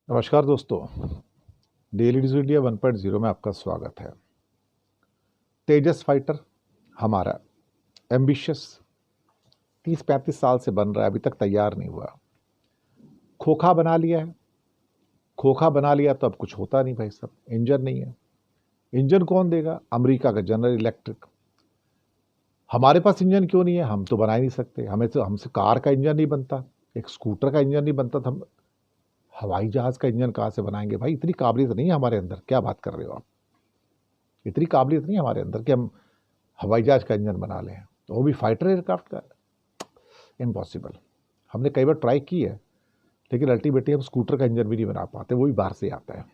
नमस्कार दोस्तों, daily news India 1.0 में आपका स्वागत है। तेजस फाइटर हमारा एम्बिशियस 30-35 साल से बन रहा है, अभी तक तैयार नहीं हुआ। खोखा बना लिया है। खोखा बना लिया तो अब कुछ होता नहीं भाई साहब, इंजन नहीं है। इंजन कौन देगा? अमेरिका का जनरल इलेक्ट्रिक। हमारे पास इंजन क्यों नहीं है? हम तो बना ही नहीं सकते। हमसे कार का इंजन नहीं बनता, एक स्कूटर का इंजन नहीं बनता, तो हम हवाई जहाज का इंजन कहाँ से बनाएंगे भाई? इतनी काबिलियत नहीं है हमारे अंदर। क्या बात कर रहे हो आप? इतनी काबिलियत नहीं है हमारे अंदर कि हम हवाई जहाज का इंजन बना लें, तो वो भी फाइटर एयरक्राफ्ट का। इम्पॉसिबल। हमने कई बार ट्राई की है, लेकिन अल्टीमेटली हम स्कूटर का इंजन भी नहीं बना पाते, वो भी बाहर से आता है।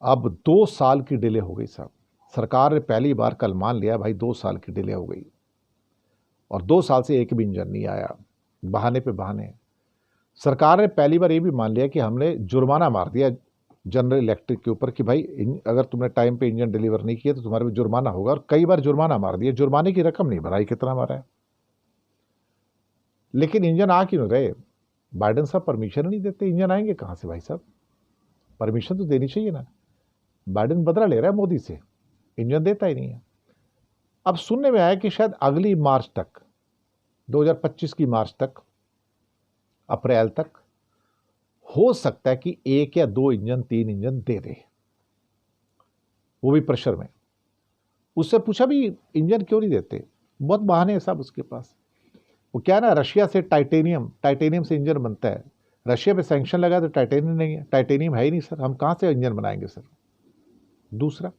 अब 2 साल की डिले हो गई साहब। सरकार ने पहली बार कल मान लिया भाई 2 साल की डिले हो गई, और 2 साल से एक भी इंजन नहीं आया। बहाने पे बहाने। सरकार ने पहली बार ये भी मान लिया कि हमने जुर्माना मार दिया जनरल इलेक्ट्रिक के ऊपर कि भाई अगर तुमने टाइम पे इंजन डिलीवर नहीं किया तो तुम्हारे पे जुर्माना होगा, और कई बार जुर्माना मार दिया। जुर्माने की रकम नहीं भराई, कितना मारा है। लेकिन इंजन आ क्यों रहे? बाइडेन साहब परमिशन नहीं देते, इंजन आएंगे कहां से भाई साहब? परमिशन तो देनी चाहिए ना। बाइडेन बदला ले रहा है मोदी से, इंजन देता ही नहीं है। अब सुनने में आया कि शायद अगली मार्च तक, 2025 की मार्च तक, अप्रैल तक हो सकता है कि 1 या 2 इंजन 3 इंजन दे दे, वो भी प्रेशर में। उससे पूछा भी इंजन क्यों नहीं देते? बहुत बहाने हैं साहब उसके पास। वो क्या ना, रशिया से टाइटेनियम से इंजन बनता है। रशिया पे सैंक्शन लगा तो टाइटेनियम नहीं है, टाइटेनियम है ही नहीं सर, हम कहाँ से इंजन बनाएंगे सर? दूसरा,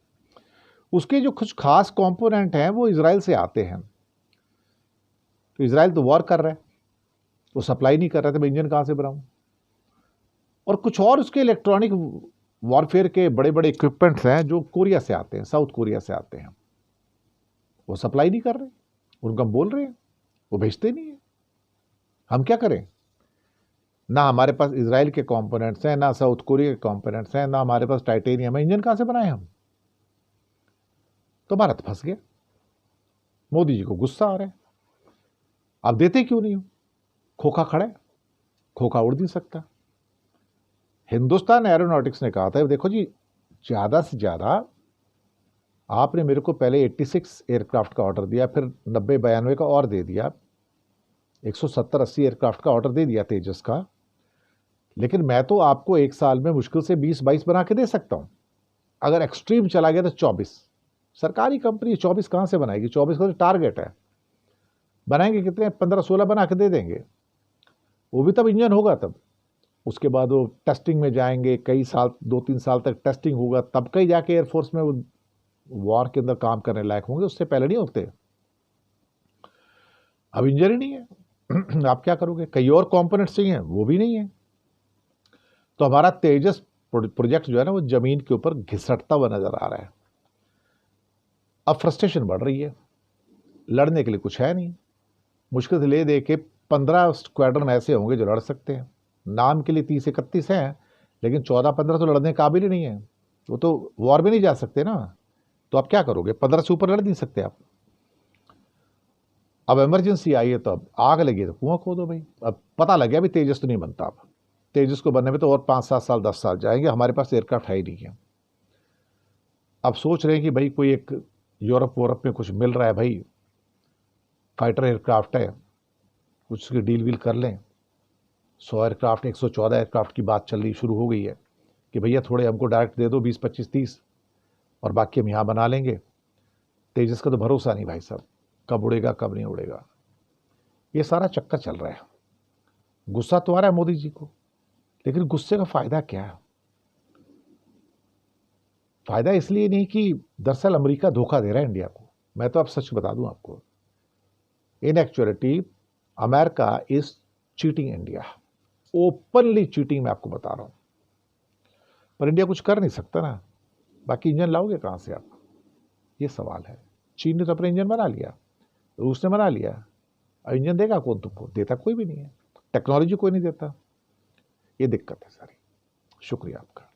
उसके जो कुछ खास कंपोनेंट हैं वो इसराइल से आते हैं, तो इसराइल तो वॉर कर रहा है, वो सप्लाई नहीं कर रहा था, मैं इंजन कहाँ से बनाऊं? और कुछ और उसके इलेक्ट्रॉनिक वॉरफेयर के बड़े बड़े इक्विपमेंट्स हैं जो कोरिया से आते हैं, साउथ कोरिया से आते हैं, वो सप्लाई नहीं कर रहे। उनका हम बोल रहे हैं, वो भेजते नहीं है। हम क्या करें? ना हमारे पास इसराइल के कंपोनेंट्स हैं, ना साउथ कोरिया के कंपोनेंट्स हैं, ना हमारे पास टाइटेनियम है, इंजन कहां से बनाए हम? तो भारत फंस गया। मोदी जी को गुस्सा आ रहा है। आप देते क्यों नहीं हो? खोखा खड़ा है, खोखा उड़ नहीं सकता। हिंदुस्तान एरोनॉटिक्स ने कहा था, देखो जी, ज्यादा से ज्यादा आपने मेरे को पहले 86 एयरक्राफ्ट का ऑर्डर दिया, फिर 90-92 का और दे दिया, 170-80 एयरक्राफ्ट का ऑर्डर दे दिया तेजस का। लेकिन मैं तो आपको एक साल में मुश्किल से 20-22 बना के दे सकता हूं। अगर एक्सट्रीम चला गया तो 24। सरकारी कंपनी 24 कहां से बनाएगी? 24 का तो टारगेट है। बनाएंगे कितने? 15-16 बना के दे देंगे। वो भी तब इंजन होगा तब। उसके बाद वो टेस्टिंग में जाएंगे, कई साल, 2-3 साल तक टेस्टिंग होगा, तब कहीं जाके एयरफोर्स में वो वॉर के अंदर काम करने लायक होंगे, उससे पहले नहीं होते। अब इंजन ही नहीं है। आप क्या करोगे? कई और कंपोनेंट्स चाहिए, वो भी नहीं है। तो हमारा तेजस प्रोजेक्ट जो है ना, वो जमीन के ऊपर घिसटता हुआ नजर आ रहा है। अब फ्रस्ट्रेशन बढ़ रही है, लड़ने के लिए कुछ है नहीं। मुश्किल से ले दे के 15 स्क्वाड्रन ऐसे होंगे जो लड़ सकते हैं। नाम के लिए 30-31 हैं, लेकिन 14-15 तो लड़ने काबिल ही नहीं है। वो तो वॉर में नहीं जा सकते ना। तो आप क्या करोगे? 15 से ऊपर लड़ नहीं सकते आप। अब इमरजेंसी आई है, तो अब आग लगी तो कुआं खोदो भाई। अब पता लग गया भी तेजस तो नहीं बनता। अब तेजस को बनने में तो और 5-7 साल 10 साल जाएंगे। हमारे पास एयरक्राफ्ट है ही नहीं है। अब सोच रहे हैं कि भाई कोई एक यूरोप वोरप में कुछ मिल रहा है भाई, फाइटर एयरक्राफ्ट है, कुछ उसकी डील वील कर लें। 100 एयरक्राफ्ट, 114 एयरक्राफ्ट की बात चल रही शुरू हो गई है कि भैया थोड़े हमको डायरेक्ट दे दो, 20-25-30, और बाकी हम यहाँ बना लेंगे। तेजस का तो भरोसा नहीं भाई साहब, कब उड़ेगा कब नहीं उड़ेगा। ये सारा चक्कर चल रहा है। गुस्सा तो आ रहा है मोदी जी को, लेकिन गुस्से का फायदा क्या है? फायदा इसलिए नहीं कि दरअसल अमेरिका धोखा दे रहा है इंडिया को। मैं तो अब सच बता दूं आपको, in actuality America is cheating India, openly cheating, मैं आपको बता रहा हूं। पर इंडिया कुछ कर नहीं सकता ना। बाकी इंजन लाओगे कहां से आप? ये सवाल है। चीन ने तो अपना इंजन बना लिया, रूस ने बना लिया, अब इंजन देगा कौन तुमको? देता कोई भी नहीं है। टेक्नोलॉजी कोई नहीं देता। ये दिक्कत है सारी। शुक्रिया आपका।